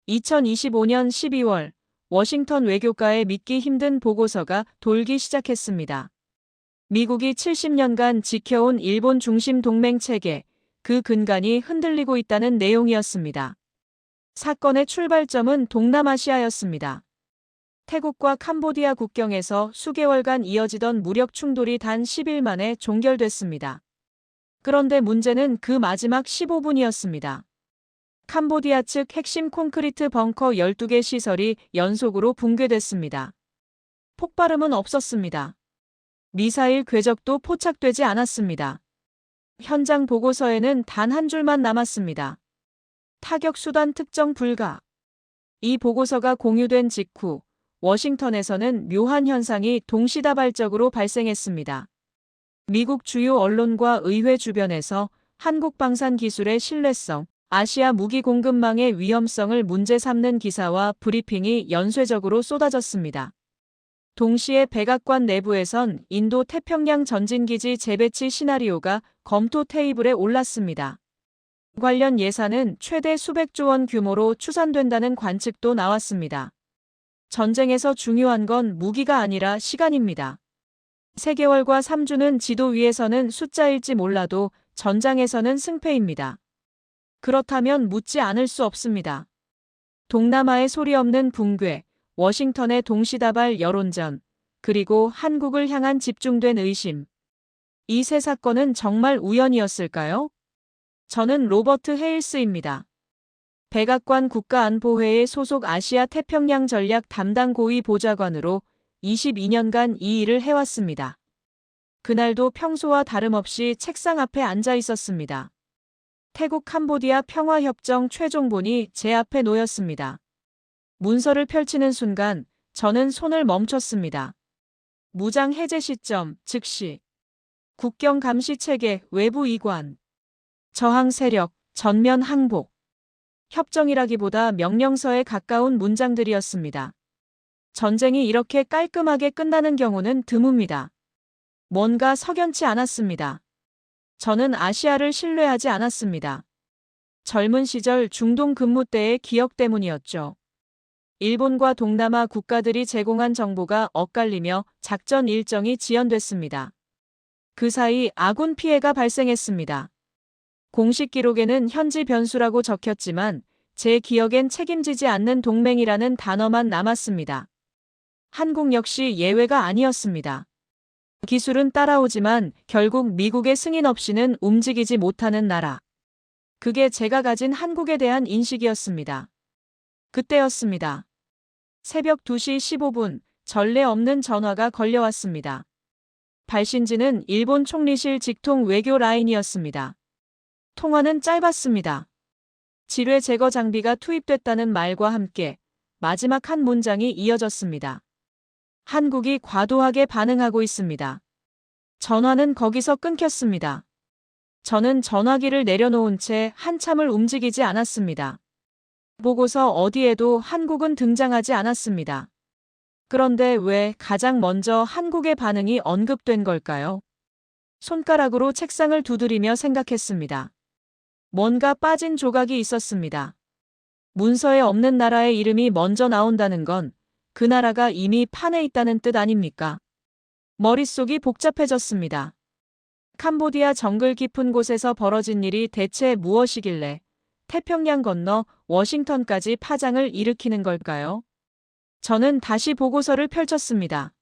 2025년 12월 워싱턴 외교가에 믿기 힘든 보고서가 돌기 시작했습니다. 미국이 70년간 지켜온 일본 중심 동맹 체계, 그 근간이 흔들리고 있다는 내용이었습니다. 사건의 출발점은 동남아시아였습니다. 태국과 캄보디아 국경에서 수개월간 이어지던 무력 충돌이 단 10일 만에 종결됐습니다. 그런데 문제는 그 마지막 15분이었습니다. 캄보디아 측 핵심 콘크리트 벙커 12개 시설이 연속으로 붕괴됐습니다. 폭발음은 없었습니다. 미사일 궤적도 포착되지 않았습니다. 현장 보고서에는 단 한 줄만 남았습니다. 타격 수단 특정 불가. 이 보고서가 공유된 직후 워싱턴에서는 묘한 현상이 동시다발적으로 발생했습니다. 미국 주요 언론과 의회 주변에서 한국 방산 기술의 신뢰성, 아시아 무기 공급망의 위험성을 문제 삼는 기사와 브리핑이 연쇄적으로 쏟아졌습니다. 동시에 백악관 내부에선 인도 태평양 전진기지 재배치 시나리오가 검토 테이블에 올랐습니다. 관련 예산은 최대 수백조 원 규모로 추산된다는 관측도 나왔습니다. 전쟁에서 중요한 건 무기가 아니라 시간입니다. 3개월과 3주는 지도 위에서는 숫자일지 몰라도 전장에서는 승패입니다. 그렇다면 묻지 않을 수 없습니다. 동남아의 소리 없는 붕괴, 워싱턴의 동시다발 여론전, 그리고 한국을 향한 집중된 의심. 이 세 사건은 정말 우연이었을까요? 저는 로버트 헤일스입니다. 백악관 국가안보회의 소속 아시아 태평양 전략 담당 고위 보좌관으로 22년간 이 일을 해왔습니다. 그날도 평소와 다름없이 책상 앞에 앉아 있었습니다. 태국 캄보디아 평화협정 최종본이 제 앞에 놓였습니다. 문서를 펼치는 순간 저는 손을 멈췄습니다. 무장 해제 시점, 즉시. 국경 감시 체계, 외부 이관. 저항 세력, 전면 항복. 협정이라기보다 명령서에 가까운 문장들이었습니다. 전쟁이 이렇게 깔끔하게 끝나는 경우는 드뭅니다. 뭔가 석연치 않았습니다. 저는 아시아를 신뢰하지 않았습니다. 젊은 시절 중동 근무 때의 기억 때문이었죠. 일본과 동남아 국가들이 제공한 정보가 엇갈리며 작전 일정이 지연됐습니다. 그 사이 아군 피해가 발생했습니다. 공식 기록에는 현지 변수라고 적혔지만 제 기억엔 책임지지 않는 동맹이라는 단어만 남았습니다. 한국 역시 예외가 아니었습니다. 기술은 따라오지만 결국 미국의 승인 없이는 움직이지 못하는 나라. 그게 제가 가진 한국에 대한 인식이었습니다. 그때였습니다. 새벽 2시 15분, 전례 없는 전화가 걸려왔습니다. 발신지는 일본 총리실 직통 외교 라인이었습니다. 통화는 짧았습니다. 지뢰 제거 장비가 투입됐다는 말과 함께 마지막 한 문장이 이어졌습니다. 한국이 과도하게 반응하고 있습니다. 전화는 거기서 끊겼습니다. 저는 전화기를 내려놓은 채 한참을 움직이지 않았습니다. 보고서 어디에도 한국은 등장하지 않았습니다. 그런데 왜 가장 먼저 한국의 반응이 언급된 걸까요? 손가락으로 책상을 두드리며 생각했습니다. 뭔가 빠진 조각이 있었습니다. 문서에 없는 나라의 이름이 먼저 나온다는 건 그 나라가 이미 판에 있다는 뜻 아닙니까? 머릿속이 복잡해졌습니다. 캄보디아 정글 깊은 곳에서 벌어진 일이 대체 무엇이길래 태평양 건너 워싱턴까지 파장을 일으키는 걸까요? 저는 다시 보고서를 펼쳤습니다.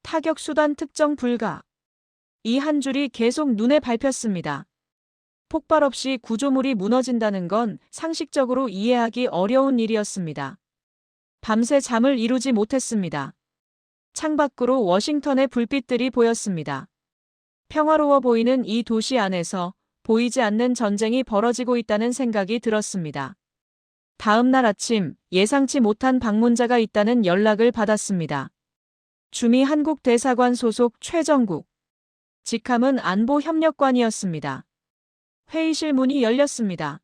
타격 수단 특정 불가. 이 한 줄이 계속 눈에 밟혔습니다. 폭발 없이 구조물이 무너진다는 건 상식적으로 이해하기 어려운 일이었습니다. 밤새 잠을 이루지 못했습니다. 창밖으로 워싱턴의 불빛들이 보였습니다. 평화로워 보이는 이 도시 안에서 보이지 않는 전쟁이 벌어지고 있다는 생각이 들었습니다. 다음 날 아침 예상치 못한 방문자가 있다는 연락을 받았습니다. 주미 한국 대사관 소속 최정국. 직함은 안보협력관이었습니다. 회의실 문이 열렸습니다.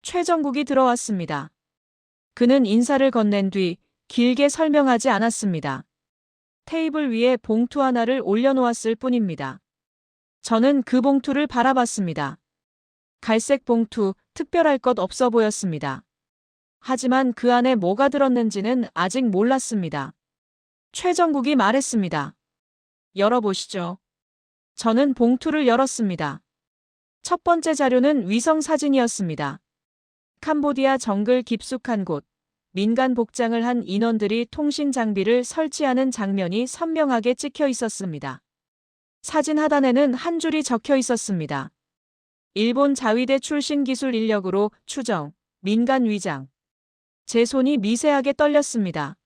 최정국이 들어왔습니다. 그는 인사를 건넨 뒤 길게 설명하지 않았습니다. 테이블 위에 봉투 하나를 올려놓았을 뿐입니다. 저는 그 봉투를 바라봤습니다. 갈색 봉투, 특별할 것 없어 보였습니다. 하지만 그 안에 뭐가 들었는지는 아직 몰랐습니다. 최정국이 말했습니다. 열어보시죠. 저는 봉투를 열었습니다. 첫 번째 자료는 위성 사진이었습니다. 캄보디아 정글 깊숙한 곳, 민간 복장을 한 인원들이 통신 장비를 설치하는 장면이 선명하게 찍혀 있었습니다. 사진 하단에는 한 줄이 적혀 있었습니다. 일본 자위대 출신 기술 인력으로 추정, 민간 위장. 제 손이 미세하게 떨렸습니다.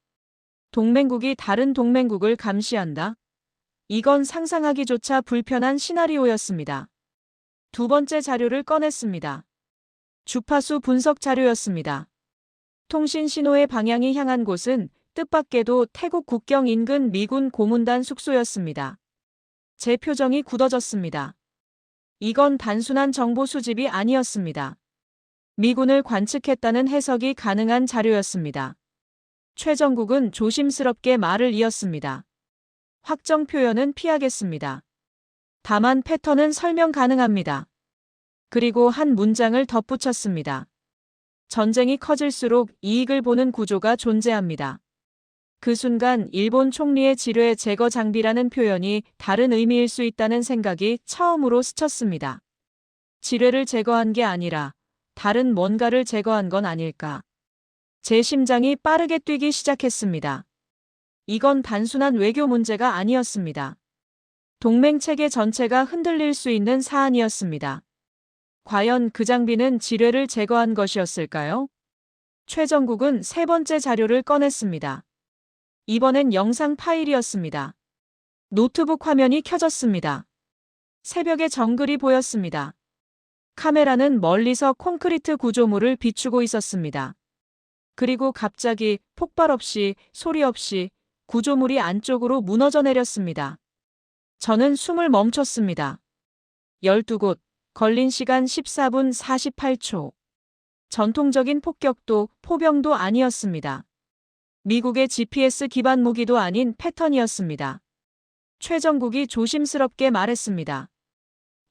동맹국이 다른 동맹국을 감시한다? 이건 상상하기조차 불편한 시나리오였습니다. 두 번째 자료를 꺼냈습니다. 주파수 분석 자료였습니다. 통신 신호의 방향이 향한 곳은 뜻밖에도 태국 국경 인근 미군 고문단 숙소였습니다. 제 표정이 굳어졌습니다. 이건 단순한 정보 수집이 아니었습니다. 미군을 관측했다는 해석이 가능한 자료였습니다. 최정국은 조심스럽게 말을 이었습니다. 확정 표현은 피하겠습니다. 다만 패턴은 설명 가능합니다. 그리고 한 문장을 덧붙였습니다. 전쟁이 커질수록 이익을 보는 구조가 존재합니다. 그 순간 일본 총리의 지뢰 제거 장비라는 표현이 다른 의미일 수 있다는 생각이 처음으로 스쳤습니다. 지뢰를 제거한 게 아니라 다른 뭔가를 제거한 건 아닐까. 제 심장이 빠르게 뛰기 시작했습니다. 이건 단순한 외교 문제가 아니었습니다. 동맹 체계 전체가 흔들릴 수 있는 사안이었습니다. 과연 그 장비는 지뢰를 제거한 것이었을까요? 최정국은 세 번째 자료를 꺼냈습니다. 이번엔 영상 파일이었습니다. 노트북 화면이 켜졌습니다. 새벽의 정글이 보였습니다. 카메라는 멀리서 콘크리트 구조물을 비추고 있었습니다. 그리고 갑자기 폭발 없이 소리 없이 구조물이 안쪽으로 무너져 내렸습니다. 저는 숨을 멈췄습니다. 12곳, 걸린 시간 14분 48초. 전통적인 폭격도 포병도 아니었습니다. 미국의 GPS 기반 무기도 아닌 패턴이었습니다. 최정국이 조심스럽게 말했습니다.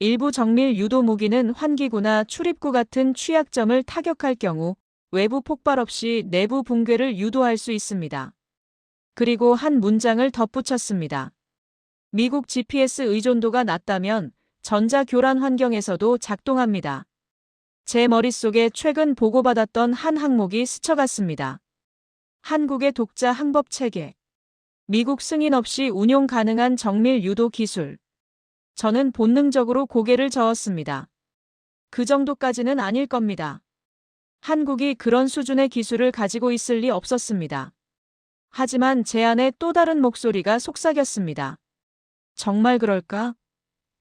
일부 정밀 유도 무기는 환기구나 출입구 같은 취약점을 타격할 경우 외부 폭발 없이 내부 붕괴를 유도할 수 있습니다. 그리고 한 문장을 덧붙였습니다. 미국 GPS 의존도가 낮다면 전자교란 환경에서도 작동합니다. 제 머릿속에 최근 보고받았던 한 항목이 스쳐갔습니다. 한국의 독자 항법 체계. 미국 승인 없이 운용 가능한 정밀 유도 기술. 저는 본능적으로 고개를 저었습니다. 그 정도까지는 아닐 겁니다. 한국이 그런 수준의 기술을 가지고 있을 리 없었습니다. 하지만 제 안에 또 다른 목소리가 속삭였습니다. 정말 그럴까?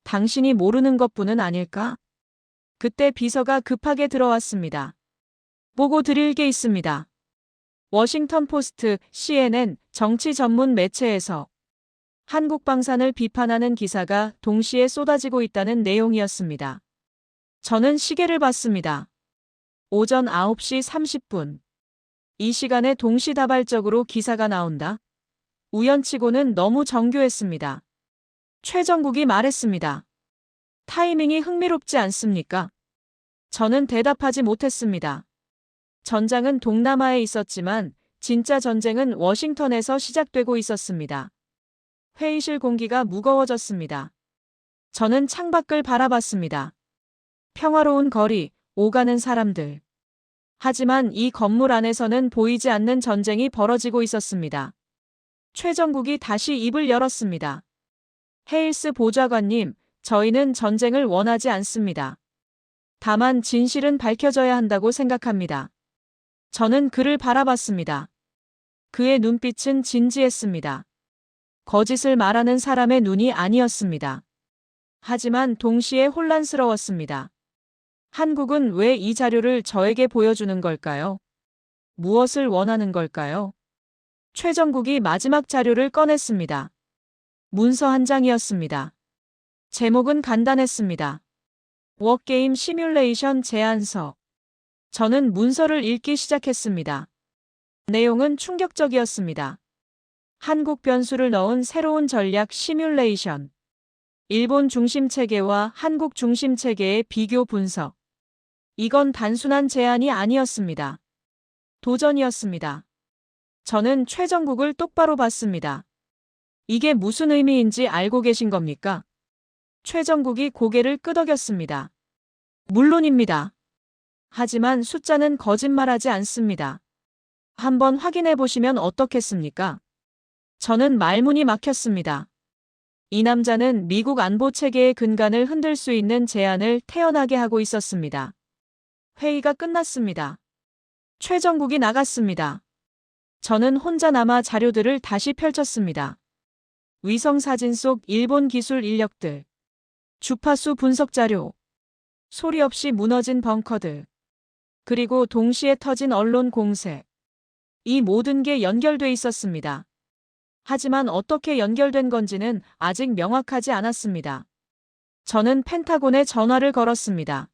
당신이 모르는 것뿐은 아닐까? 그때 비서가 급하게 들어왔습니다. 보고 드릴 게 있습니다. 워싱턴 포스트, CNN, 정치 전문 매체에서 한국 방산을 비판하는 기사가 동시에 쏟아지고 있다는 내용이었습니다. 저는 시계를 봤습니다. 오전 9시 30분. 이 시간에 동시다발적으로 기사가 나온다? 우연치고는 너무 정교했습니다. 최정국이 말했습니다. 타이밍이 흥미롭지 않습니까? 저는 대답하지 못했습니다. 전장은 동남아에 있었지만 진짜 전쟁은 워싱턴에서 시작되고 있었습니다. 회의실 공기가 무거워졌습니다. 저는 창밖을 바라봤습니다. 평화로운 거리, 오가는 사람들. 하지만 이 건물 안에서는 보이지 않는 전쟁이 벌어지고 있었습니다. 최정국이 다시 입을 열었습니다. 헤일스 보좌관님, 저희는 전쟁을 원하지 않습니다. 다만 진실은 밝혀져야 한다고 생각합니다. 저는 그를 바라봤습니다. 그의 눈빛은 진지했습니다. 거짓을 말하는 사람의 눈이 아니었습니다. 하지만 동시에 혼란스러웠습니다. 한국은 왜 이 자료를 저에게 보여주는 걸까요? 무엇을 원하는 걸까요? 최정국이 마지막 자료를 꺼냈습니다. 문서 한 장이었습니다. 제목은 간단했습니다. 워게임 시뮬레이션 제안서. 저는 문서를 읽기 시작했습니다. 내용은 충격적이었습니다. 한국 변수를 넣은 새로운 전략 시뮬레이션. 일본 중심 체계와 한국 중심 체계의 비교 분석. 이건 단순한 제안이 아니었습니다. 도전이었습니다. 저는 최정국을 똑바로 봤습니다. 이게 무슨 의미인지 알고 계신 겁니까? 최정국이 고개를 끄덕였습니다. 물론입니다. 하지만 숫자는 거짓말하지 않습니다. 한번 확인해 보시면 어떻겠습니까? 저는 말문이 막혔습니다. 이 남자는 미국 안보 체계의 근간을 흔들 수 있는 제안을 태연하게 하고 있었습니다. 회의가 끝났습니다. 최정국이 나갔습니다. 저는 혼자 남아 자료들을 다시 펼쳤습니다. 위성 사진 속 일본 기술 인력들, 주파수 분석 자료, 소리 없이 무너진 벙커들, 그리고 동시에 터진 언론 공세. 이 모든 게 연결돼 있었습니다. 하지만 어떻게 연결된 건지는 아직 명확하지 않았습니다. 저는 펜타곤에 전화를 걸었습니다.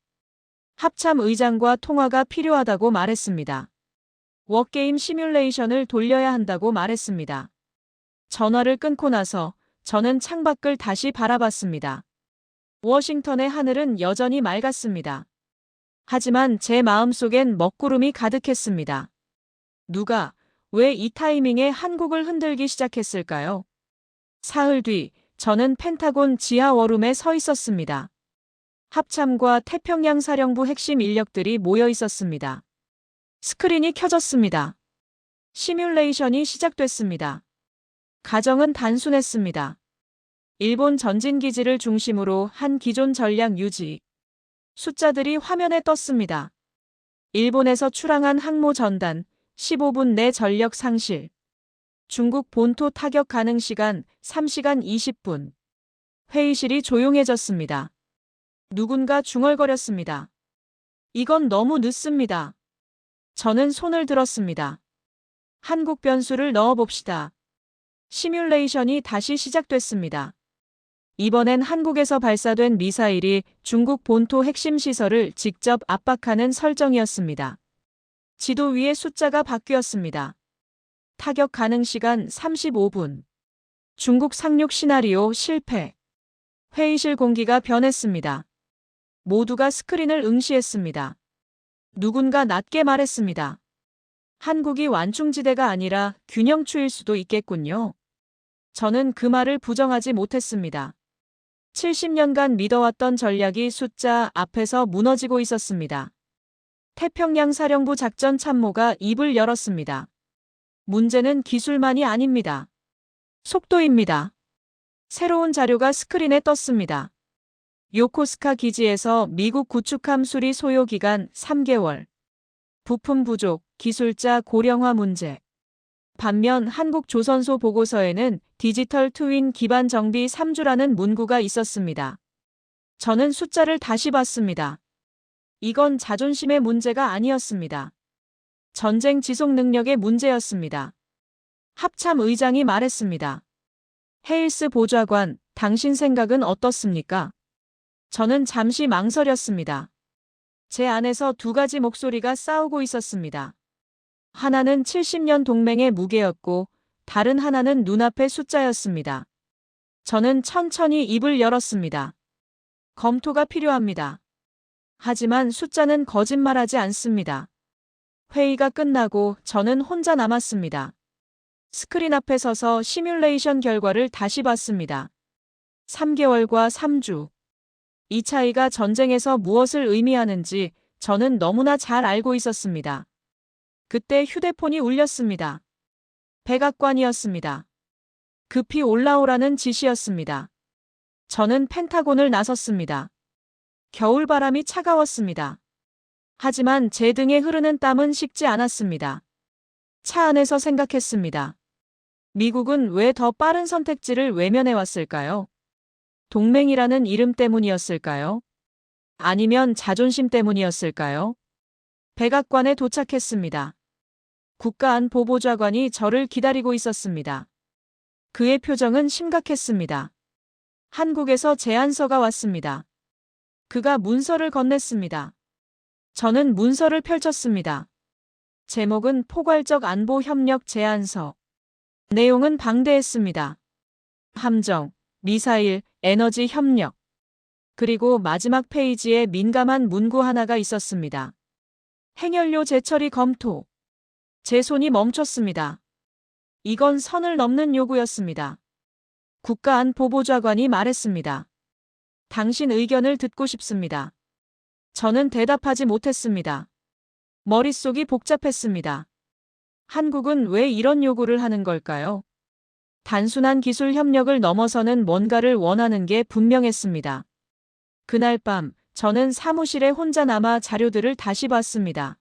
합참 의장과 통화가 필요하다고 말했습니다. 워게임 시뮬레이션을 돌려야 한다고 말했습니다. 전화를 끊고 나서 저는 창밖을 다시 바라봤습니다. 워싱턴의 하늘은 여전히 맑았습니다. 하지만 제 마음속엔 먹구름이 가득했습니다. 누가, 왜 이 타이밍에 한국을 흔들기 시작했을까요? 사흘 뒤, 저는 펜타곤 지하 워룸에 서 있었습니다. 합참과 태평양 사령부 핵심 인력들이 모여 있었습니다. 스크린이 켜졌습니다. 시뮬레이션이 시작됐습니다. 가정은 단순했습니다. 일본 전진기지를 중심으로 한 기존 전략 유지. 숫자들이 화면에 떴습니다. 일본에서 출항한 항모 전단, 15분 내 전력 상실. 중국 본토 타격 가능 시간 3시간 20분. 회의실이 조용해졌습니다. 누군가 중얼거렸습니다. 이건 너무 늦습니다. 저는 손을 들었습니다. 한국 변수를 넣어봅시다. 시뮬레이션이 다시 시작됐습니다. 이번엔 한국에서 발사된 미사일이 중국 본토 핵심 시설을 직접 압박하는 설정이었습니다. 지도 위에 숫자가 바뀌었습니다. 타격 가능 시간 35분. 중국 상륙 시나리오 실패. 회의실 공기가 변했습니다. 모두가 스크린을 응시했습니다. 누군가 낮게 말했습니다. 한국이 완충지대가 아니라 균형추일 수도 있겠군요. 저는 그 말을 부정하지 못했습니다. 70년간 믿어왔던 전략이 숫자 앞에서 무너지고 있었습니다. 태평양 사령부 작전 참모가 입을 열었습니다. 문제는 기술만이 아닙니다. 속도입니다. 새로운 자료가 스크린에 떴습니다. 요코스카 기지에서 미국 구축함 수리 소요 기간 3개월. 부품 부족, 기술자 고령화 문제. 반면 한국 조선소 보고서에는 디지털 트윈 기반 정비 3주라는 문구가 있었습니다. 저는 숫자를 다시 봤습니다. 이건 자존심의 문제가 아니었습니다. 전쟁 지속 능력의 문제였습니다. 합참 의장이 말했습니다. 헤일스 보좌관, 당신 생각은 어떻습니까? 저는 잠시 망설였습니다. 제 안에서 두 가지 목소리가 싸우고 있었습니다. 하나는 70년 동맹의 무게였고 다른 하나는 눈앞의 숫자였습니다. 저는 천천히 입을 열었습니다. 검토가 필요합니다. 하지만 숫자는 거짓말하지 않습니다. 회의가 끝나고 저는 혼자 남았습니다. 스크린 앞에 서서 시뮬레이션 결과를 다시 봤습니다. 3개월과 3주. 이 차이가 전쟁에서 무엇을 의미하는지 저는 너무나 잘 알고 있었습니다. 그때 휴대폰이 울렸습니다. 백악관이었습니다. 급히 올라오라는 지시였습니다. 저는 펜타곤을 나섰습니다. 겨울바람이 차가웠습니다. 하지만 제 등에 흐르는 땀은 식지 않았습니다. 차 안에서 생각했습니다. 미국은 왜 더 빠른 선택지를 외면해왔을까요? 동맹이라는 이름 때문이었을까요? 아니면 자존심 때문이었을까요? 백악관에 도착했습니다. 국가안보보좌관이 저를 기다리고 있었습니다. 그의 표정은 심각했습니다. 한국에서 제안서가 왔습니다. 그가 문서를 건넸습니다. 저는 문서를 펼쳤습니다. 제목은 포괄적 안보 협력 제안서. 내용은 방대했습니다. 함정, 미사일, 에너지 협력. 그리고 마지막 페이지에 민감한 문구 하나가 있었습니다. 행연료 재처리 검토. 제 손이 멈췄습니다. 이건 선을 넘는 요구였습니다. 국가안보보좌관이 말했습니다. 당신 의견을 듣고 싶습니다. 저는 대답하지 못했습니다. 머릿속이 복잡했습니다. 한국은 왜 이런 요구를 하는 걸까요? 단순한 기술 협력을 넘어서는 뭔가를 원하는 게 분명했습니다. 그날 밤, 저는 사무실에 혼자 남아 자료들을 다시 봤습니다.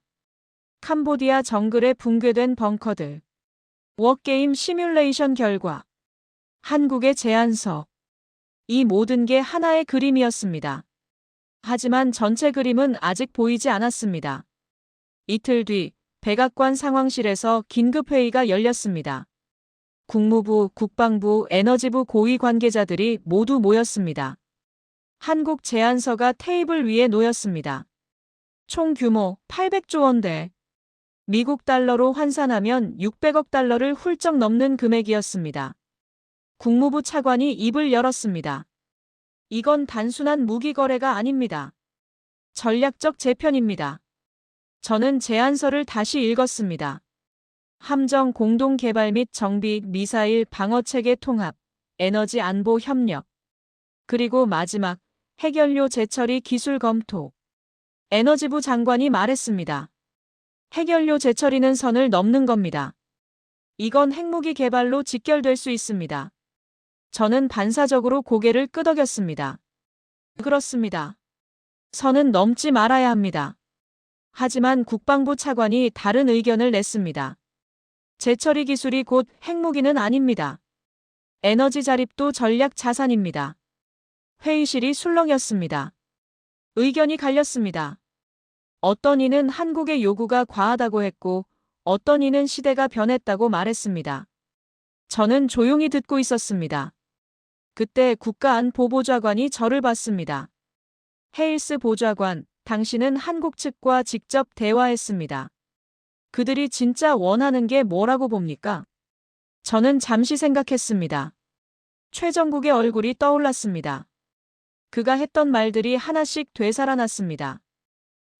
캄보디아 정글에 붕괴된 벙커들, 워게임 시뮬레이션 결과, 한국의 제안서. 이 모든 게 하나의 그림이었습니다. 하지만 전체 그림은 아직 보이지 않았습니다. 이틀 뒤, 백악관 상황실에서 긴급회의가 열렸습니다. 국무부, 국방부, 에너지부 고위 관계자들이 모두 모였습니다. 한국 제안서가 테이블 위에 놓였습니다. 총 규모 800조 원대. 미국 달러로 환산하면 600억 달러를 훌쩍 넘는 금액이었습니다. 국무부 차관이 입을 열었습니다. 이건 단순한 무기 거래가 아닙니다. 전략적 재편입니다. 저는 제안서를 다시 읽었습니다. 함정 공동 개발 및 정비, 미사일 방어체계 통합, 에너지 안보 협력. 그리고 마지막, 핵연료 재처리 기술 검토. 에너지부 장관이 말했습니다. 핵연료 재처리는 선을 넘는 겁니다. 이건 핵무기 개발로 직결될 수 있습니다. 저는 반사적으로 고개를 끄덕였습니다. 그렇습니다. 선은 넘지 말아야 합니다. 하지만 국방부 차관이 다른 의견을 냈습니다. 재처리 기술이 곧 핵무기는 아닙니다. 에너지 자립도 전략 자산입니다. 회의실이 술렁였습니다. 의견이 갈렸습니다. 어떤 이는 한국의 요구가 과하다고 했고, 어떤 이는 시대가 변했다고 말했습니다. 저는 조용히 듣고 있었습니다. 그때 국가안보보좌관이 저를 봤습니다. 헤일스 보좌관, 당신은 한국 측과 직접 대화했습니다. 그들이 진짜 원하는 게 뭐라고 봅니까? 저는 잠시 생각했습니다. 최정국의 얼굴이 떠올랐습니다. 그가 했던 말들이 하나씩 되살아났습니다.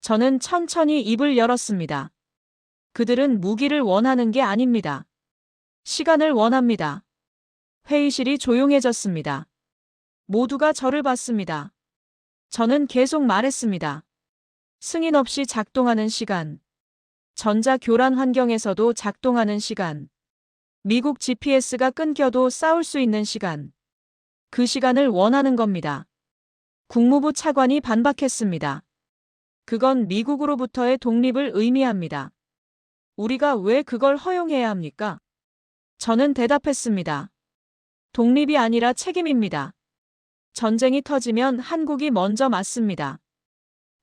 저는 천천히 입을 열었습니다. 그들은 무기를 원하는 게 아닙니다. 시간을 원합니다. 회의실이 조용해졌습니다. 모두가 저를 봤습니다. 저는 계속 말했습니다. 승인 없이 작동하는 시간. 전자 교란 환경에서도 작동하는 시간. 미국 GPS가 끊겨도 싸울 수 있는 시간. 그 시간을 원하는 겁니다. 국무부 차관이 반박했습니다. 그건 미국으로부터의 독립을 의미합니다. 우리가 왜 그걸 허용해야 합니까? 저는 대답했습니다. 독립이 아니라 책임입니다. 전쟁이 터지면 한국이 먼저 맞습니다.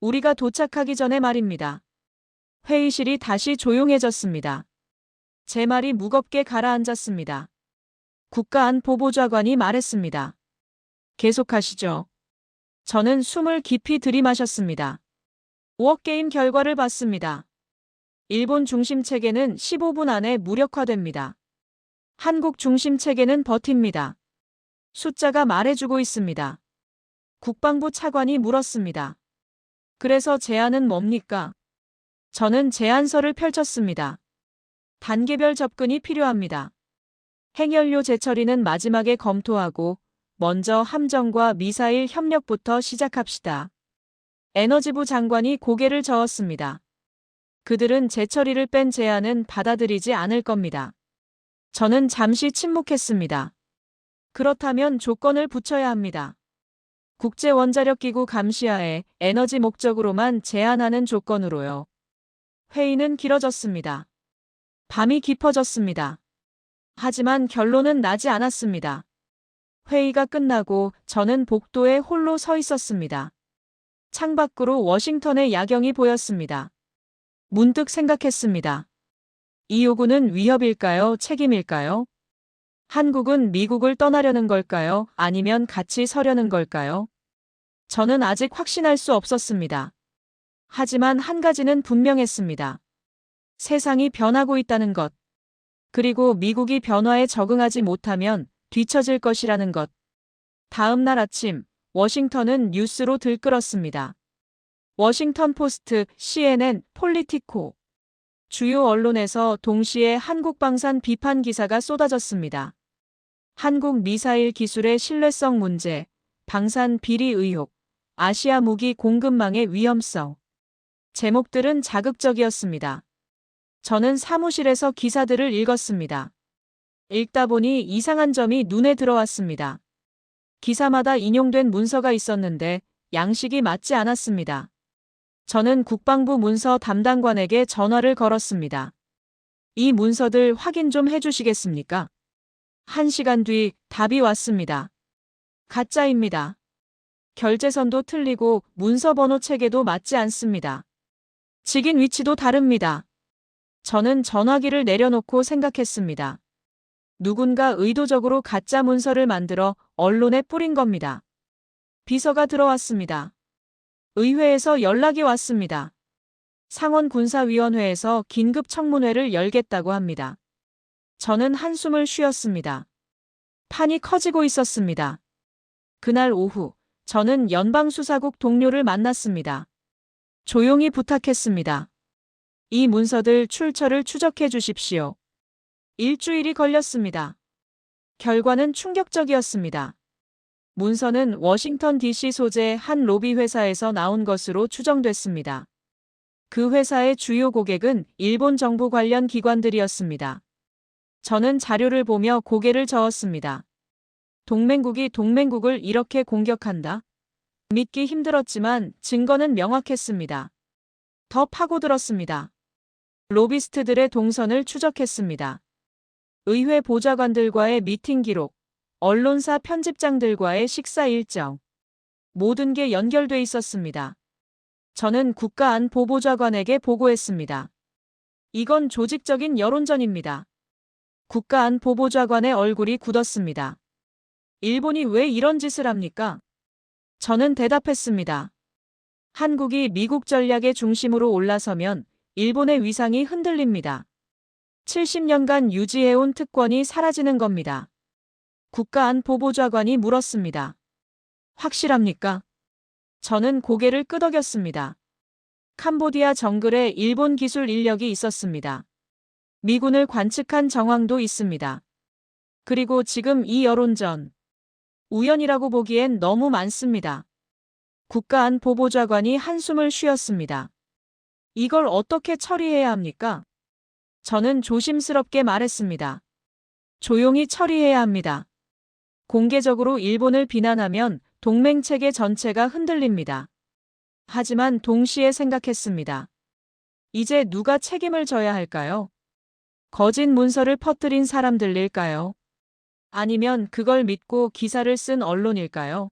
우리가 도착하기 전에 말입니다. 회의실이 다시 조용해졌습니다. 제 말이 무겁게 가라앉았습니다. 국가안보보좌관이 말했습니다. 계속하시죠. 저는 숨을 깊이 들이마셨습니다. 워게임 결과를 봤습니다. 일본 중심 체계는 15분 안에 무력화됩니다. 한국 중심 체계는 버팁니다. 숫자가 말해주고 있습니다. 국방부 차관이 물었습니다. 그래서 제안은 뭡니까? 저는 제안서를 펼쳤습니다. 단계별 접근이 필요합니다. 핵연료 재처리는 마지막에 검토하고 먼저 함정과 미사일 협력부터 시작합시다. 에너지부 장관이 고개를 저었습니다. 그들은 재처리를 뺀 제안은 받아들이지 않을 겁니다. 저는 잠시 침묵했습니다. 그렇다면 조건을 붙여야 합니다. 국제원자력기구 감시하에 에너지 목적으로만 제한하는 조건으로요. 회의는 길어졌습니다. 밤이 깊어졌습니다. 하지만 결론은 나지 않았습니다. 회의가 끝나고 저는 복도에 홀로 서 있었습니다. 창밖으로 워싱턴의 야경이 보였습니다. 문득 생각했습니다. 이 요구는 위협일까요? 책임일까요? 한국은 미국을 떠나려는 걸까요? 아니면 같이 서려는 걸까요? 저는 아직 확신할 수 없었습니다. 하지만 한 가지는 분명했습니다. 세상이 변하고 있다는 것. 그리고 미국이 변화에 적응하지 못하면 뒤처질 것이라는 것. 다음 날 아침, 워싱턴은 뉴스로 들끓었습니다. 워싱턴 포스트, CNN, 폴리티코. 주요 언론에서 동시에 한국 방산 비판 기사가 쏟아졌습니다. 한국 미사일 기술의 신뢰성 문제, 방산 비리 의혹, 아시아 무기 공급망의 위험성. 제목들은 자극적이었습니다. 저는 사무실에서 기사들을 읽었습니다. 읽다 보니 이상한 점이 눈에 들어왔습니다. 기사마다 인용된 문서가 있었는데 양식이 맞지 않았습니다. 저는 국방부 문서 담당관에게 전화를 걸었습니다. 이 문서들 확인 좀 해주시겠습니까? 1시간 뒤 답이 왔습니다. 가짜입니다. 결제선도 틀리고 문서 번호 체계도 맞지 않습니다. 직인 위치도 다릅니다. 저는 전화기를 내려놓고 생각했습니다. 누군가 의도적으로 가짜 문서를 만들어 언론에 뿌린 겁니다. 비서가 들어왔습니다. 의회에서 연락이 왔습니다. 상원군사위원회에서 긴급 청문회를 열겠다고 합니다. 저는 한숨을 쉬었습니다. 판이 커지고 있었습니다. 그날 오후, 저는 연방수사국 동료를 만났습니다. 조용히 부탁했습니다. 이 문서들 출처를 추적해 주십시오. 일주일이 걸렸습니다. 결과는 충격적이었습니다. 문서는 워싱턴 DC 소재 한 로비 회사에서 나온 것으로 추정됐습니다. 그 회사의 주요 고객은 일본 정부 관련 기관들이었습니다. 저는 자료를 보며 고개를 저었습니다. 동맹국이 동맹국을 이렇게 공격한다? 믿기 힘들었지만 증거는 명확했습니다. 더 파고들었습니다. 로비스트들의 동선을 추적했습니다. 의회 보좌관들과의 미팅 기록, 언론사 편집장들과의 식사 일정. 모든 게 연결돼 있었습니다. 저는 국가안보보좌관에게 보고했습니다. 이건 조직적인 여론전입니다. 국가안보보좌관의 얼굴이 굳었습니다. 일본이 왜 이런 짓을 합니까? 저는 대답했습니다. 한국이 미국 전략의 중심으로 올라서면 일본의 위상이 흔들립니다. 70년간 유지해온 특권이 사라지는 겁니다. 국가안보보좌관이 물었습니다. 확실합니까? 저는 고개를 끄덕였습니다. 캄보디아 정글에 일본 기술 인력이 있었습니다. 미군을 관측한 정황도 있습니다. 그리고 지금 이 여론전. 우연이라고 보기엔 너무 많습니다. 국가안보보좌관이 한숨을 쉬었습니다. 이걸 어떻게 처리해야 합니까? 저는 조심스럽게 말했습니다. 조용히 처리해야 합니다. 공개적으로 일본을 비난하면 동맹체계 전체가 흔들립니다. 하지만 동시에 생각했습니다. 이제 누가 책임을 져야 할까요? 거짓 문서를 퍼뜨린 사람들일까요? 아니면 그걸 믿고 기사를 쓴 언론일까요?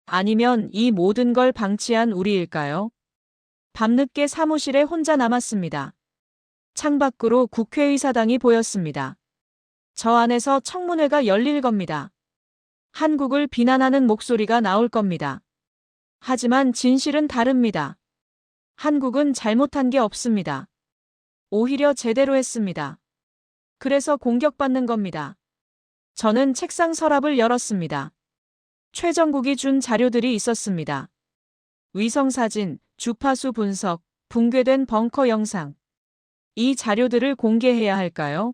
아니면 이 모든 걸 방치한 우리일까요? 밤늦게 사무실에 혼자 남았습니다. 창밖으로 국회의사당이 보였습니다. 저 안에서 청문회가 열릴 겁니다. 한국을 비난하는 목소리가 나올 겁니다. 하지만 진실은 다릅니다. 한국은 잘못한 게 없습니다. 오히려 제대로 했습니다. 그래서 공격받는 겁니다. 저는 책상 서랍을 열었습니다. 최정국이 준 자료들이 있었습니다. 위성사진, 주파수 분석, 붕괴된 벙커 영상. 이 자료들을 공개해야 할까요?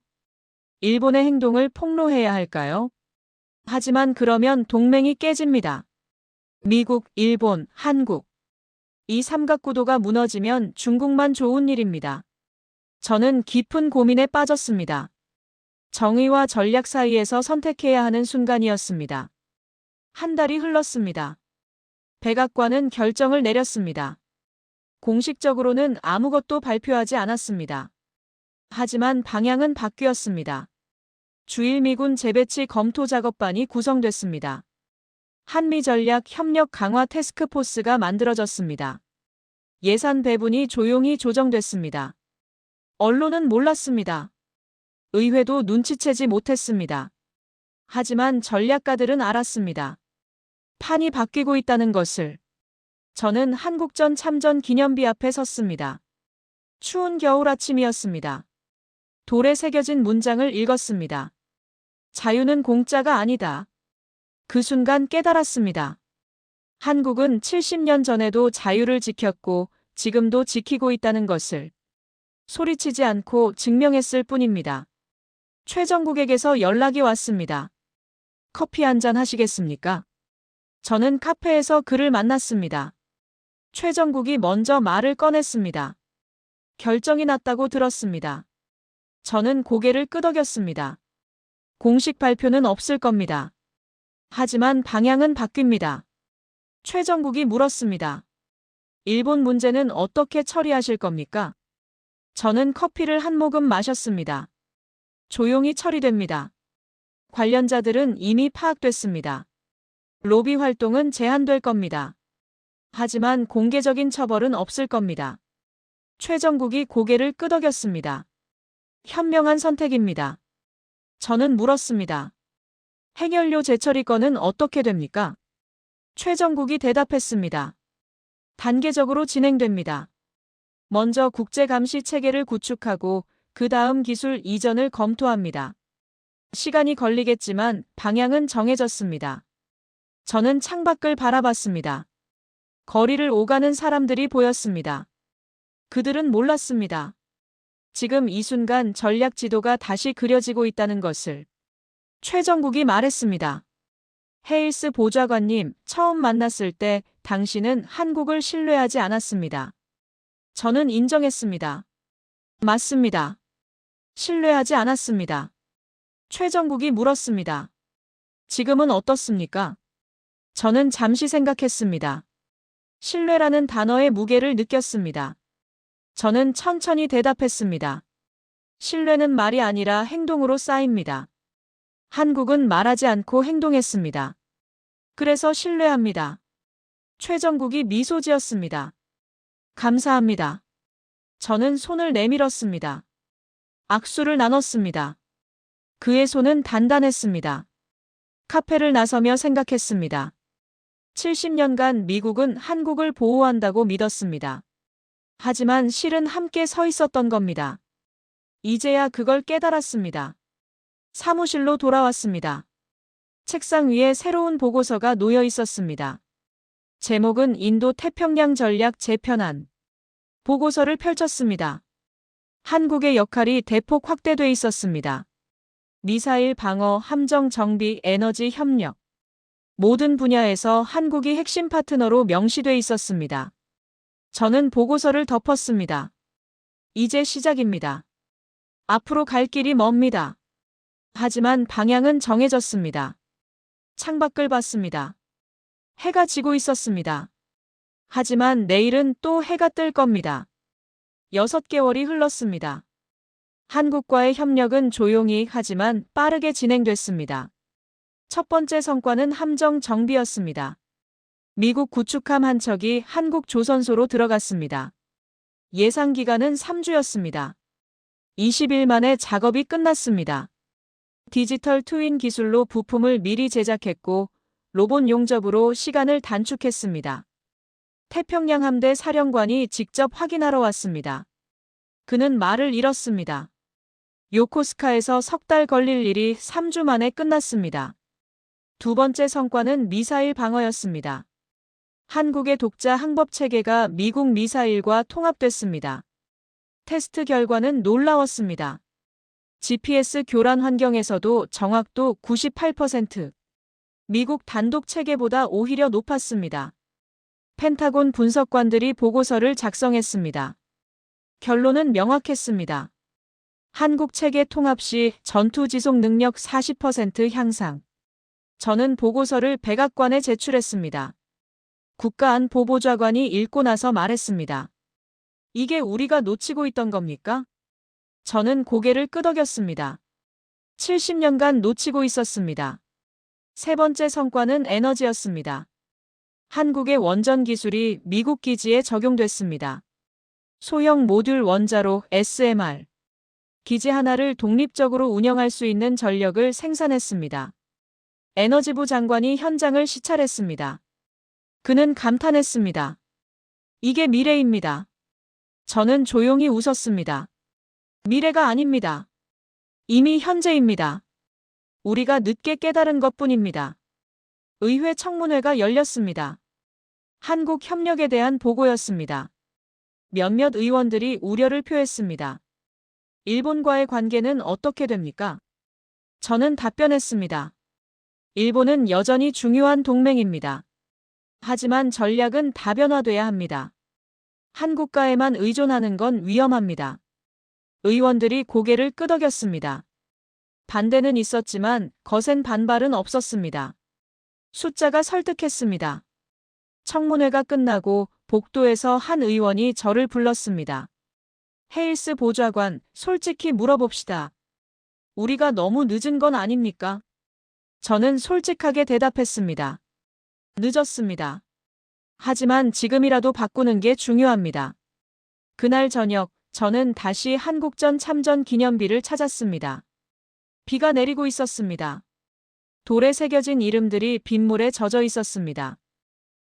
일본의 행동을 폭로해야 할까요? 하지만 그러면 동맹이 깨집니다. 미국, 일본, 한국. 이 삼각구도가 무너지면 중국만 좋은 일입니다. 저는 깊은 고민에 빠졌습니다. 정의와 전략 사이에서 선택해야 하는 순간이었습니다. 한 달이 흘렀습니다. 백악관은 결정을 내렸습니다. 공식적으로는 아무것도 발표하지 않았습니다. 하지만 방향은 바뀌었습니다. 주일 미군 재배치 검토 작업반이 구성됐습니다. 한미 전략 협력 강화 태스크포스가 만들어졌습니다. 예산 배분이 조용히 조정됐습니다. 언론은 몰랐습니다. 의회도 눈치채지 못했습니다. 하지만 전략가들은 알았습니다. 판이 바뀌고 있다는 것을. 저는 한국전 참전 기념비 앞에 섰습니다. 추운 겨울 아침이었습니다. 돌에 새겨진 문장을 읽었습니다. 자유는 공짜가 아니다. 그 순간 깨달았습니다. 한국은 70년 전에도 자유를 지켰고 지금도 지키고 있다는 것을. 소리치지 않고 증명했을 뿐입니다. 최정국에게서 연락이 왔습니다. 커피 한잔 하시겠습니까? 저는 카페에서 그를 만났습니다. 최정국이 먼저 말을 꺼냈습니다. 결정이 났다고 들었습니다. 저는 고개를 끄덕였습니다. 공식 발표는 없을 겁니다. 하지만 방향은 바뀝니다. 최정국이 물었습니다. 일본 문제는 어떻게 처리하실 겁니까? 저는 커피를 한 모금 마셨습니다. 조용히 처리됩니다. 관련자들은 이미 파악됐습니다. 로비 활동은 제한될 겁니다. 하지만 공개적인 처벌은 없을 겁니다. 최정국이 고개를 끄덕였습니다. 현명한 선택입니다. 저는 물었습니다. 핵연료 재처리 건은 어떻게 됩니까? 최정국이 대답했습니다. 단계적으로 진행됩니다. 먼저 국제감시 체계를 구축하고 그 다음 기술 이전을 검토합니다. 시간이 걸리겠지만 방향은 정해졌습니다. 저는 창밖을 바라봤습니다. 거리를 오가는 사람들이 보였습니다. 그들은 몰랐습니다. 지금 이 순간 전략 지도가 다시 그려지고 있다는 것을. 최정국이 말했습니다. 헤일스 보좌관님, 처음 만났을 때 당신은 한국을 신뢰하지 않았습니다. 저는 인정했습니다. 맞습니다. 신뢰하지 않았습니다. 최정국이 물었습니다. 지금은 어떻습니까? 저는 잠시 생각했습니다. 신뢰라는 단어의 무게를 느꼈습니다. 저는 천천히 대답했습니다. 신뢰는 말이 아니라 행동으로 쌓입니다. 한국은 말하지 않고 행동했습니다. 그래서 신뢰합니다. 최정국이 미소 지었습니다. 감사합니다. 저는 손을 내밀었습니다. 악수를 나눴습니다. 그의 손은 단단했습니다. 카페를 나서며 생각했습니다. 70년간 미국은 한국을 보호한다고 믿었습니다. 하지만 실은 함께 서 있었던 겁니다. 이제야 그걸 깨달았습니다. 사무실로 돌아왔습니다. 책상 위에 새로운 보고서가 놓여 있었습니다. 제목은 인도 태평양 전략 재편안. 보고서를 펼쳤습니다. 한국의 역할이 대폭 확대돼 있었습니다. 미사일 방어, 함정 정비, 에너지 협력. 모든 분야에서 한국이 핵심 파트너로 명시돼 있었습니다. 저는 보고서를 덮었습니다. 이제 시작입니다. 앞으로 갈 길이 멉니다. 하지만 방향은 정해졌습니다. 창밖을 봤습니다. 해가 지고 있었습니다. 하지만 내일은 또 해가 뜰 겁니다. 6개월이 흘렀습니다. 한국과의 협력은 조용히 하지만 빠르게 진행됐습니다. 첫 번째 성과는 함정 정비였습니다. 미국 구축함 한 척이 한국 조선소로 들어갔습니다. 예상 기간은 3주였습니다. 20일 만에 작업이 끝났습니다. 디지털 트윈 기술로 부품을 미리 제작했고 로봇 용접으로 시간을 단축했습니다. 태평양 함대 사령관이 직접 확인하러 왔습니다. 그는 말을 잃었습니다. 요코스카에서 3달 걸릴 일이 3주 만에 끝났습니다. 두 번째 성과는 미사일 방어였습니다. 한국의 독자 항법 체계가 미국 미사일과 통합됐습니다. 테스트 결과는 놀라웠습니다. GPS 교란 환경에서도 정확도 98%, 미국 단독 체계보다 오히려 높았습니다. 펜타곤 분석관들이 보고서를 작성했습니다. 결론은 명확했습니다. 한국 체계 통합 시 전투 지속 능력 40% 향상. 저는 보고서를 백악관에 제출했습니다. 국가안보보좌관이 읽고 나서 말했습니다. 이게 우리가 놓치고 있던 겁니까? 저는 고개를 끄덕였습니다. 70년간 놓치고 있었습니다. 세 번째 성과는 에너지였습니다. 한국의 원전 기술이 미국 기지에 적용됐습니다. 소형 모듈 원자로 SMR. 기지 하나를 독립적으로 운영할 수 있는 전력을 생산했습니다. 에너지부 장관이 현장을 시찰했습니다. 그는 감탄했습니다. 이게 미래입니다. 저는 조용히 웃었습니다. 미래가 아닙니다. 이미 현재입니다. 우리가 늦게 깨달은 것뿐입니다. 의회 청문회가 열렸습니다. 한국 협력에 대한 보고였습니다. 몇몇 의원들이 우려를 표했습니다. 일본과의 관계는 어떻게 됩니까? 저는 답변했습니다. 일본은 여전히 중요한 동맹입니다. 하지만 전략은 다변화돼야 합니다. 한국과에만 의존하는 건 위험합니다. 의원들이 고개를 끄덕였습니다. 반대는 있었지만 거센 반발은 없었습니다. 숫자가 설득했습니다. 청문회가 끝나고 복도에서 한 의원이 저를 불렀습니다. 헤일스 보좌관, 솔직히 물어봅시다. 우리가 너무 늦은 건 아닙니까? 저는 솔직하게 대답했습니다. 늦었습니다. 하지만 지금이라도 바꾸는 게 중요합니다. 그날 저녁, 저는 다시 한국전 참전 기념비를 찾았습니다. 비가 내리고 있었습니다. 돌에 새겨진 이름들이 빗물에 젖어 있었습니다.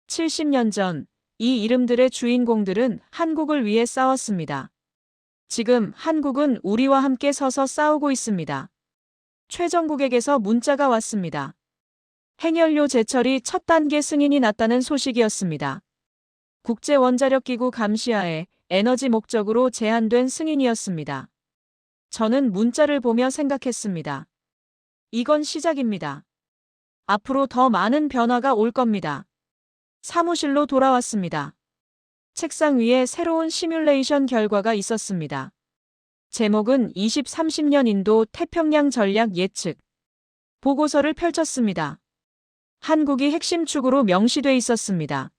70년 전, 이 이름들의 주인공들은 한국을 위해 싸웠습니다. 지금 한국은 우리와 함께 서서 싸우고 있습니다. 최정국에게서 문자가 왔습니다. 핵연료 제철이 첫 단계 승인이 났다는 소식이었습니다. 국제원자력기구 감시하에 에너지 목적으로 제한된 승인이었습니다. 저는 문자를 보며 생각했습니다. 이건 시작입니다. 앞으로 더 많은 변화가 올 겁니다. 사무실로 돌아왔습니다. 책상 위에 새로운 시뮬레이션 결과가 있었습니다. 제목은 2030년 인도 태평양 전략 예측. 보고서를 펼쳤습니다. 한국이 핵심 축으로 명시돼 있었습니다.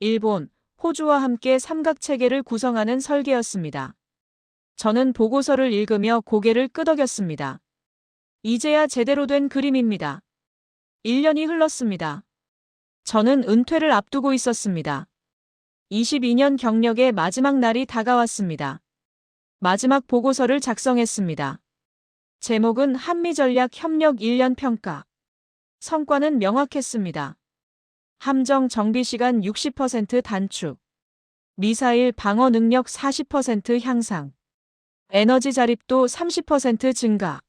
일본, 호주와 함께 삼각체계를 구성하는 설계였습니다. 저는 보고서를 읽으며 고개를 끄덕였습니다. 이제야 제대로 된 그림입니다. 1년이 흘렀습니다. 저는 은퇴를 앞두고 있었습니다. 22년 경력의 마지막 날이 다가왔습니다. 마지막 보고서를 작성했습니다. 제목은 한미전략협력 1년 평가. 성과는 명확했습니다. 함정 정비 시간 60% 단축. 미사일 방어 능력 40% 향상. 에너지 자립도 30% 증가.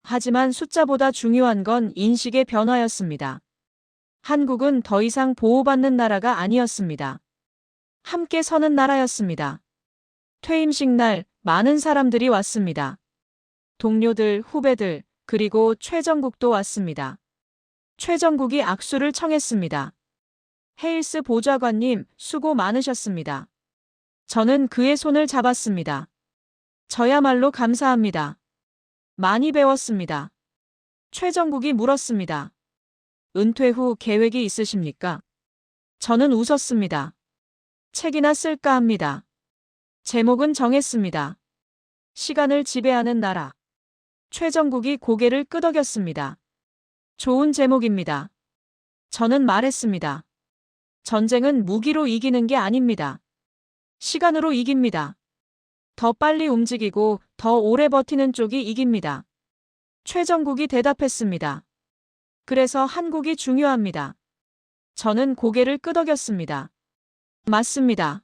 하지만 숫자보다 중요한 건 인식의 변화였습니다. 한국은 더 이상 보호받는 나라가 아니었습니다. 함께 서는 나라였습니다. 퇴임식 날 많은 사람들이 왔습니다. 동료들, 후배들, 그리고 최정국도 왔습니다. 최정국이 악수를 청했습니다. 헤일스 보좌관님, 수고 많으셨습니다. 저는 그의 손을 잡았습니다. 저야말로 감사합니다. 많이 배웠습니다. 최정국이 물었습니다. 은퇴 후 계획이 있으십니까? 저는 웃었습니다. 책이나 쓸까 합니다. 제목은 정했습니다. 시간을 지배하는 나라. 최정국이 고개를 끄덕였습니다. 좋은 제목입니다. 저는 말했습니다. 전쟁은 무기로 이기는 게 아닙니다. 시간으로 이깁니다. 더 빨리 움직이고 더 오래 버티는 쪽이 이깁니다. 최정국이 대답했습니다. 그래서 한국이 중요합니다. 저는 고개를 끄덕였습니다. 맞습니다.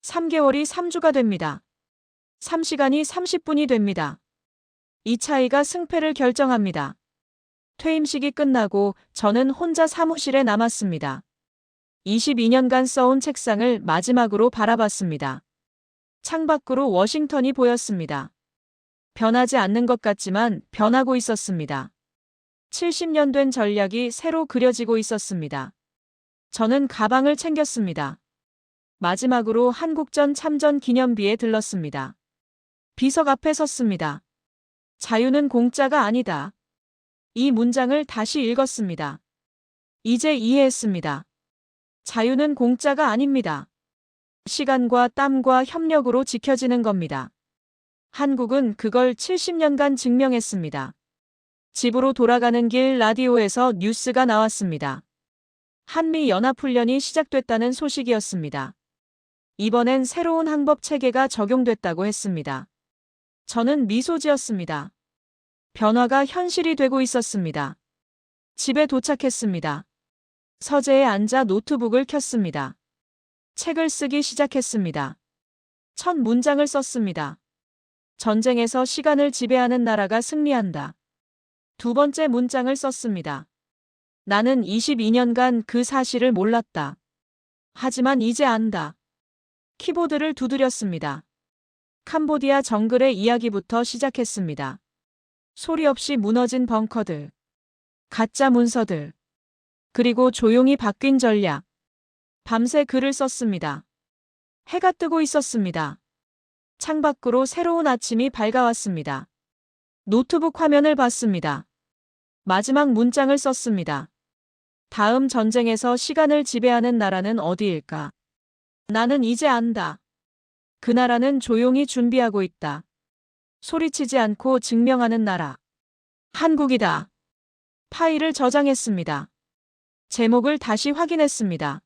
3개월이 3주가 됩니다. 3시간이 30분이 됩니다. 이 차이가 승패를 결정합니다. 퇴임식이 끝나고 저는 혼자 사무실에 남았습니다. 22년간 써온 책상을 마지막으로 바라봤습니다. 창밖으로 워싱턴이 보였습니다. 변하지 않는 것 같지만 변하고 있었습니다. 70년 된 전략이 새로 그려지고 있었습니다. 저는 가방을 챙겼습니다. 마지막으로 한국전 참전 기념비에 들렀습니다. 비석 앞에 섰습니다. 자유는 공짜가 아니다. 이 문장을 다시 읽었습니다. 이제 이해했습니다. 자유는 공짜가 아닙니다. 시간과 땀과 협력으로 지켜지는 겁니다. 한국은 그걸 70년간 증명했습니다. 집으로 돌아가는 길 라디오에서 뉴스가 나왔습니다. 한미연합훈련이 시작됐다는 소식이었습니다. 이번엔 새로운 항법 체계가 적용됐다고 했습니다. 저는 미소 지었습니다. 변화가 현실이 되고 있었습니다. 집에 도착했습니다. 서재에 앉아 노트북을 켰습니다. 책을 쓰기 시작했습니다. 첫 문장을 썼습니다. 전쟁에서 시간을 지배하는 나라가 승리한다. 두 번째 문장을 썼습니다. 나는 22년간 그 사실을 몰랐다. 하지만 이제 안다. 키보드를 두드렸습니다. 캄보디아 정글의 이야기부터 시작했습니다. 소리 없이 무너진 벙커들, 가짜 문서들, 그리고 조용히 바뀐 전략. 밤새 글을 썼습니다. 해가 뜨고 있었습니다. 창밖으로 새로운 아침이 밝아왔습니다. 노트북 화면을 봤습니다. 마지막 문장을 썼습니다. 다음 전쟁에서 시간을 지배하는 나라는 어디일까? 나는 이제 안다. 그 나라는 조용히 준비하고 있다. 소리치지 않고 증명하는 나라. 한국이다. 파일을 저장했습니다. 제목을 다시 확인했습니다.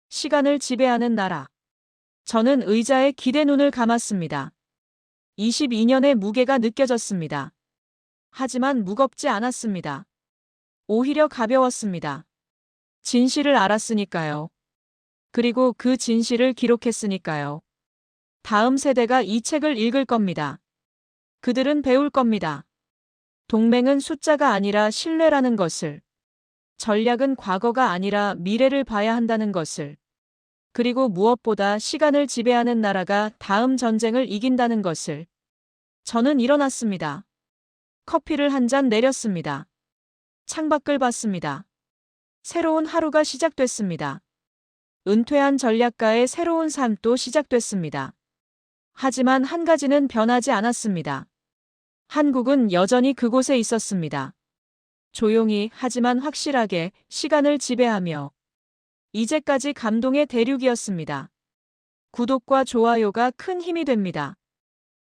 시간을 지배하는 나라. 저는 의자에 기대 눈을 감았습니다. 22년의 무게가 느껴졌습니다. 하지만 무겁지 않았습니다. 오히려 가벼웠습니다. 진실을 알았으니까요. 그리고 그 진실을 기록했으니까요. 다음 세대가 이 책을 읽을 겁니다. 그들은 배울 겁니다. 동맹은 숫자가 아니라 신뢰라는 것을. 전략은 과거가 아니라 미래를 봐야 한다는 것을. 그리고 무엇보다 시간을 지배하는 나라가 다음 전쟁을 이긴다는 것을. 저는 일어났습니다. 커피를 한 잔 내렸습니다. 창밖을 봤습니다. 새로운 하루가 시작됐습니다. 은퇴한 전략가의 새로운 삶도 시작됐습니다. 하지만 한 가지는 변하지 않았습니다. 한국은 여전히 그곳에 있었습니다. 조용히 하지만 확실하게 시간을 지배하며. 이제까지 감동의 대륙이었습니다. 구독과 좋아요가 큰 힘이 됩니다.